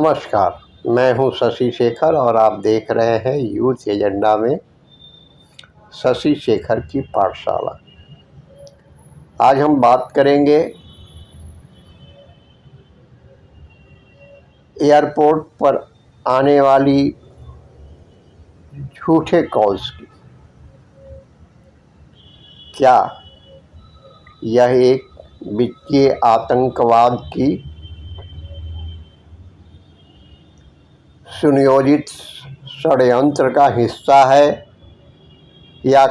नमस्कार, मैं हूं शशि शेखर और आप देख रहे हैं यूथ एजेंडा में शशि शेखर की पाठशाला। आज हम बात करेंगे एयरपोर्ट पर आने वाली झूठे कॉल्स की। क्या यह एक वित्तीय आतंकवाद की सुनियोजित षड्यंत्र का हिस्सा है या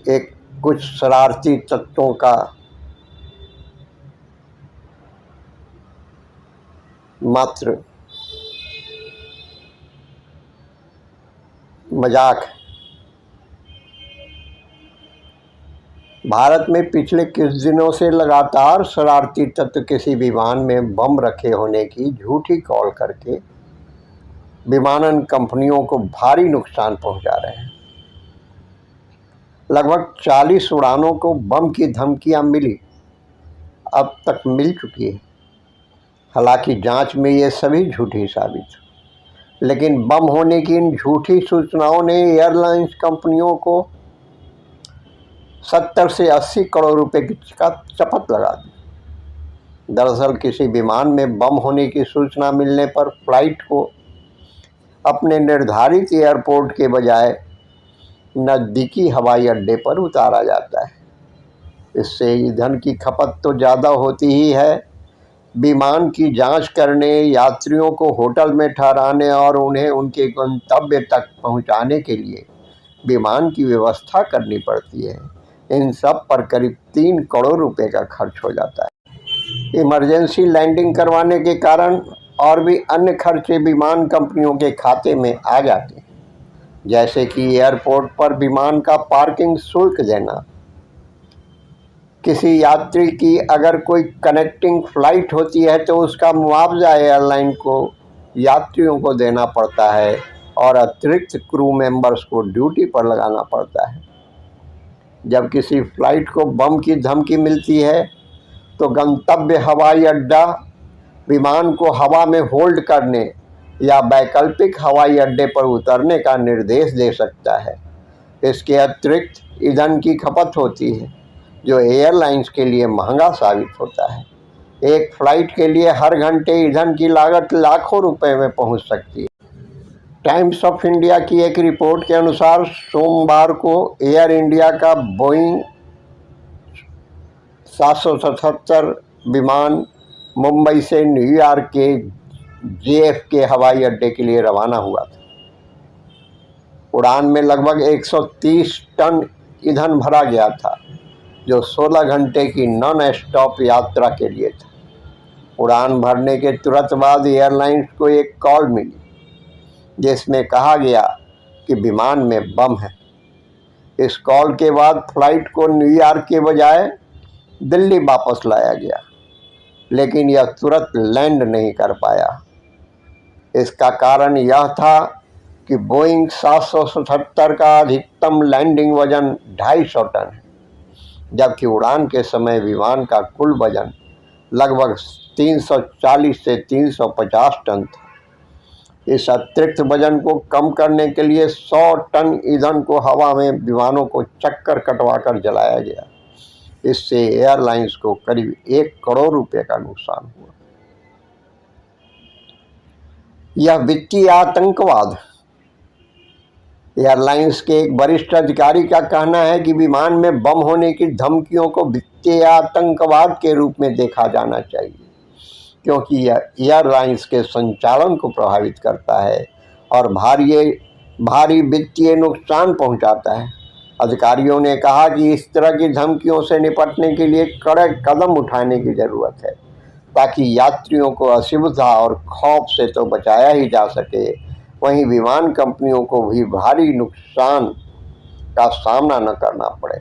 एक कुछ शरारती तत्वों का मात्र मजाक है? भारत में पिछले कुछ दिनों से लगातार शरारती तत्व किसी विमान में बम रखे होने की झूठी कॉल करके विमानन कंपनियों को भारी नुकसान पहुंचा रहे हैं। लगभग 40 उड़ानों को बम की धमकियां अब तक मिल चुकी है। हालांकि जांच में ये सभी झूठी साबित हुई, लेकिन बम होने की इन झूठी सूचनाओं ने एयरलाइंस कंपनियों को 70 से 80 करोड़ रुपए की चपत लगा दी। दरअसल किसी विमान में बम होने की सूचना मिलने पर फ्लाइट को अपने निर्धारित एयरपोर्ट के बजाय नज़दीकी हवाई अड्डे पर उतारा जाता है। इससे ईंधन की खपत तो ज़्यादा होती ही है, विमान की जांच करने, यात्रियों को होटल में ठहराने और उन्हें उनके गंतव्य तक पहुंचाने के लिए विमान की व्यवस्था करनी पड़ती है। इन सब पर करीब 3 करोड़ रुपए का खर्च हो जाता है। इमरजेंसी लैंडिंग करवाने के कारण और भी अन्य खर्चे विमान कंपनियों के खाते में आ जाते हैं, जैसे कि एयरपोर्ट पर विमान का पार्किंग शुल्क देना। किसी यात्री की अगर कोई कनेक्टिंग फ़्लाइट होती है तो उसका मुआवजा एयरलाइन को यात्रियों को देना पड़ता है और अतिरिक्त क्रू मेंबर्स को ड्यूटी पर लगाना पड़ता है। जब किसी फ़्लाइट को बम की धमकी मिलती है तो गंतव्य हवाई अड्डा विमान को हवा में होल्ड करने या वैकल्पिक हवाई अड्डे पर उतरने का निर्देश दे सकता है। इसके अतिरिक्त ईंधन की खपत होती है, जो एयरलाइंस के लिए महंगा साबित होता है। एक फ़्लाइट के लिए हर घंटे ईंधन की लागत लाखों रुपए में पहुंच सकती है। टाइम्स ऑफ इंडिया की एक रिपोर्ट के अनुसार सोमवार को एयर इंडिया का बोइंग 777 विमान मुंबई से न्यूयॉर्क के JFK हवाई अड्डे के लिए रवाना हुआ था। उड़ान में लगभग 130 टन ईंधन भरा गया था, जो 16 घंटे की नॉन स्टॉप यात्रा के लिए था। उड़ान भरने के तुरंत बाद एयरलाइंस को एक कॉल मिली, जिसमें कहा गया कि विमान में बम है। इस कॉल के बाद फ्लाइट को न्यूयॉर्क के बजाय दिल्ली वापस लाया गया, लेकिन यह तुरंत लैंड नहीं कर पाया। इसका कारण यह था कि बोइंग 777 का अधिकतम लैंडिंग वजन 250 टन है, जबकि उड़ान के समय विमान का कुल वजन लगभग 340 से 350 टन था। इस अतिरिक्त वजन को कम करने के लिए 100 टन ईंधन को हवा में विमानों को चक्कर कटवाकर जलाया गया। इससे एयरलाइंस को करीब 1 करोड़ रुपए का नुकसान हुआ। यह वित्तीय आतंकवाद। एयरलाइंस के एक वरिष्ठ अधिकारी का कहना है कि विमान में बम होने की धमकियों को वित्तीय आतंकवाद के रूप में देखा जाना चाहिए, क्योंकि यह एयरलाइंस के संचालन को प्रभावित करता है और भारी वित्तीय नुकसान पहुंचाता है। अधिकारियों ने कहा कि इस तरह की धमकियों से निपटने के लिए कड़े कदम उठाने की ज़रूरत है, ताकि यात्रियों को असुविधा और खौफ से तो बचाया ही जा सके, वहीं विमान कंपनियों को भी भारी नुकसान का सामना न करना पड़े।